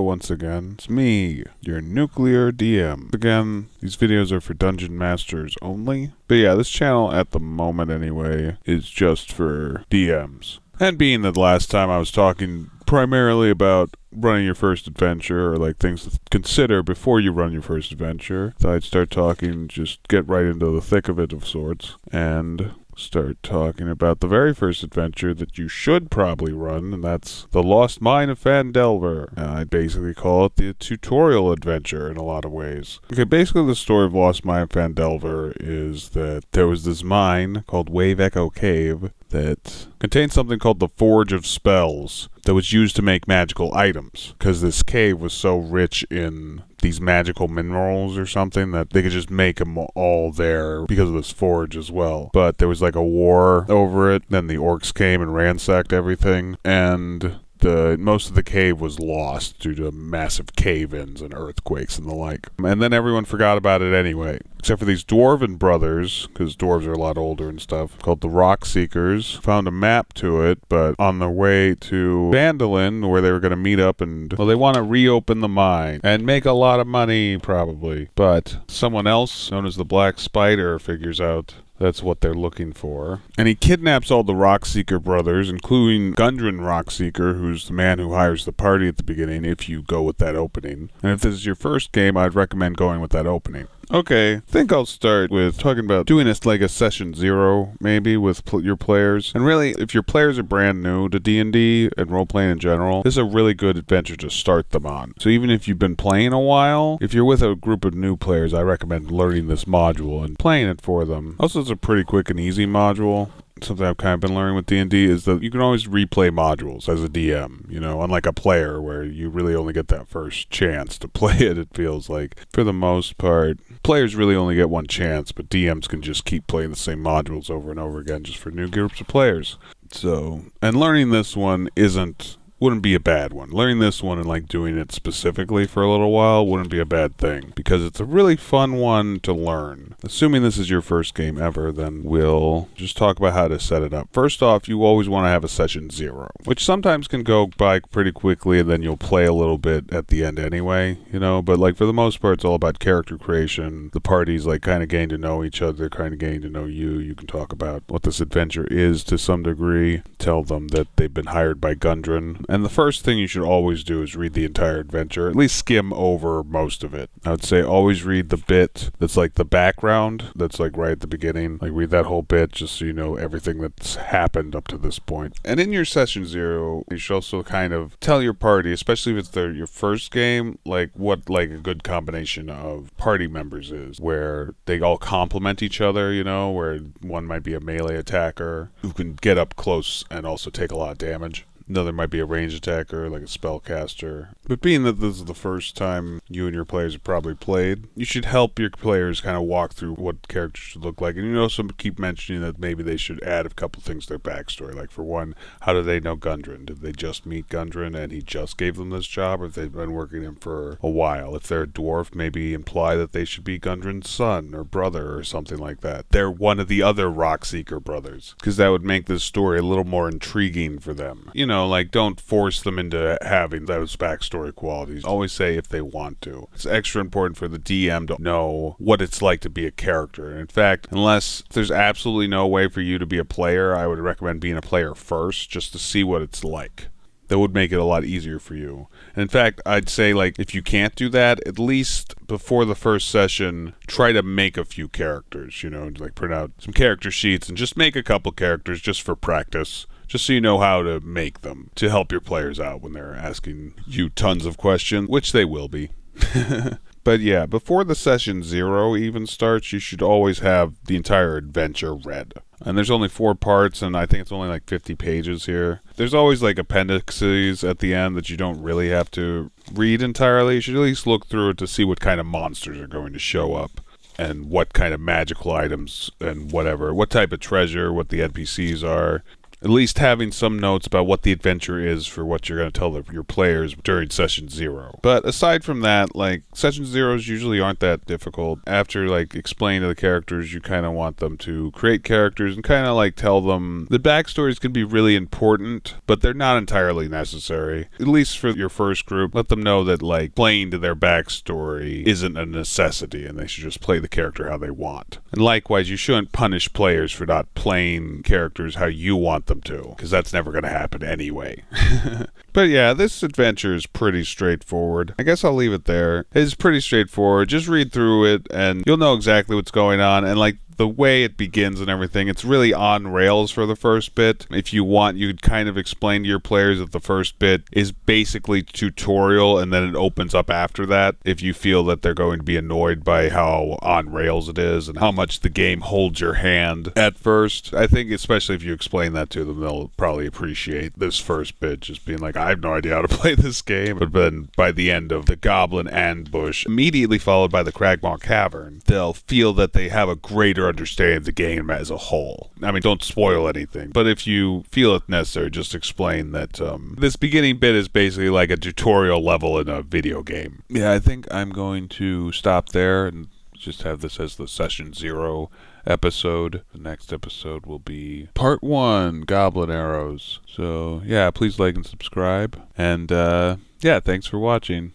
once again. It's me, your nuclear DM. Again, these videos are for Dungeon Masters only. But yeah, this channel at the moment anyway is just for DMs. And being that last time I was talking primarily about running your first adventure, or like things to consider before you run your first adventure, so I'd start talking, just get right into the thick of it of sorts, and start talking about the very first adventure that you should probably run, and that's the Lost Mine of Phandelver. I basically call it the tutorial adventure in a lot of ways. Okay, basically the story of Lost Mine of Phandelver is that there was this mine called Wave Echo Cave that contained something called the Forge of Spells that was used to make magical items, because this cave was so rich in these magical minerals or something that they could just make them all there because of this forge as well. But there was like a war over it, then the orcs came and ransacked everything, and most of the cave was lost due to massive cave-ins and earthquakes and the like. And then everyone forgot about it anyway. Except for these dwarven brothers, because dwarves are a lot older and stuff, called the Rock Seekers, found a map to it, but on their way to Phandalin, where they were going to meet up and, well, they want to reopen the mine and make a lot of money, probably. But someone else, known as the Black Spider, figures out that's what they're looking for. And he kidnaps all the Rockseeker brothers, including Gundren Rockseeker, who's the man who hires the party at the beginning, if you go with that opening. And if this is your first game, I'd recommend going with that opening. Okay, I think I'll start with talking about doing this like a session 0, maybe, with your players. And really, if your players are brand new to D&D and role-playing in general, this is a really good adventure to start them on. So even if you've been playing a while, if you're with a group of new players, I recommend learning this module and playing it for them. Also, it's a pretty quick and easy module. Something I've kind of been learning with D&D is that you can always replay modules as a DM, you know, unlike a player where you really only get that first chance to play it, it feels like. For the most part, players really only get one chance, but DMs can just keep playing the same modules over and over again just for new groups of players. So, and learning this one wouldn't be a bad one. Learning this one and like doing it specifically for a little while wouldn't be a bad thing, because it's a really fun one to learn. Assuming this is your first game ever, then we'll just talk about how to set it up. First off, you always want to have a session 0, which sometimes can go by pretty quickly, and then you'll play a little bit at the end anyway, you know, but like for the most part, it's all about character creation. The party's like kind of getting to know each other, kind of getting to know you. You can talk about what this adventure is to some degree, tell them that they've been hired by Gundren. And the first thing you should always do is read the entire adventure, at least skim over most of it. I would say always read the bit that's like the background, that's like right at the beginning. Like read that whole bit just so you know everything that's happened up to this point. And in your session 0, you should also kind of tell your party, especially if it's your first game, like what like a good combination of party members is, where they all complement each other, you know, where one might be a melee attacker who can get up close and also take a lot of damage. Another might be a range attacker, like a spellcaster. But being that this is the first time you and your players have probably played, you should help your players kind of walk through what characters should look like. And you also keep mentioning that maybe they should add a couple things to their backstory. Like for one, how do they know Gundren? Did they just meet Gundren and he just gave them this job? Or if they've been working him for a while? If they're a dwarf, maybe imply that they should be Gundren's son or brother or something like that. They're one of the other Rockseeker brothers, because that would make this story a little more intriguing for them. You know, like don't force them into having those backstory qualities. Always say if they want to. It's extra important for the DM to know what it's like to be a character. And in fact, unless there's absolutely no way for you to be a player, I would recommend being a player first just to see what it's like. That would make it a lot easier for you. And in fact, I'd say, like, if you can't do that, at least before the first session, try to make a few characters, you know, like print out some character sheets and just make a couple characters just for practice. Just so you know how to make them, to help your players out when they're asking you tons of questions, which they will be. But yeah, before the session 0 even starts, you should always have the entire adventure read. And there's only 4 parts, and I think it's only like 50 pages here. There's always like appendices at the end that you don't really have to read entirely. You should at least look through it to see what kind of monsters are going to show up, and what kind of magical items and whatever, what type of treasure, what the NPCs are. at least having some notes about what the adventure is for what you're going to tell your players during session 0. But aside from that, like, session 0s usually aren't that difficult. After, like, explaining to the characters, you kind of want them to create characters and kind of, like, tell them the backstories can be really important, but they're not entirely necessary. At least for your first group, let them know that, like, playing to their backstory isn't a necessity and they should just play the character how they want. And likewise, you shouldn't punish players for not playing characters how you want them to, because that's never going to happen anyway. But yeah, this adventure is pretty straightforward. I guess I'll leave it there. It's pretty straightforward. Just read through it and you'll know exactly what's going on. And like, the way it begins and everything, it's really on rails for the first bit. If you want, you could kind of explain to your players that the first bit is basically tutorial and then it opens up after that, if you feel that they're going to be annoyed by how on rails it is and how much the game holds your hand at first. I think especially if you explain that to them, they'll probably appreciate this first bit, just being like, I have no idea how to play this game. But then by the end of the Goblin Ambush, immediately followed by the Cragmaw Cavern, they'll feel that they have a greater understand the game as a whole. I mean, don't spoil anything, but if you feel it necessary, just explain that this beginning bit is basically like a tutorial level in a video game. Yeah, I think I'm going to stop there and just have this as the session 0 episode. The next episode will be part 1, Goblin Arrows. So yeah, please like and subscribe, and yeah, thanks for watching.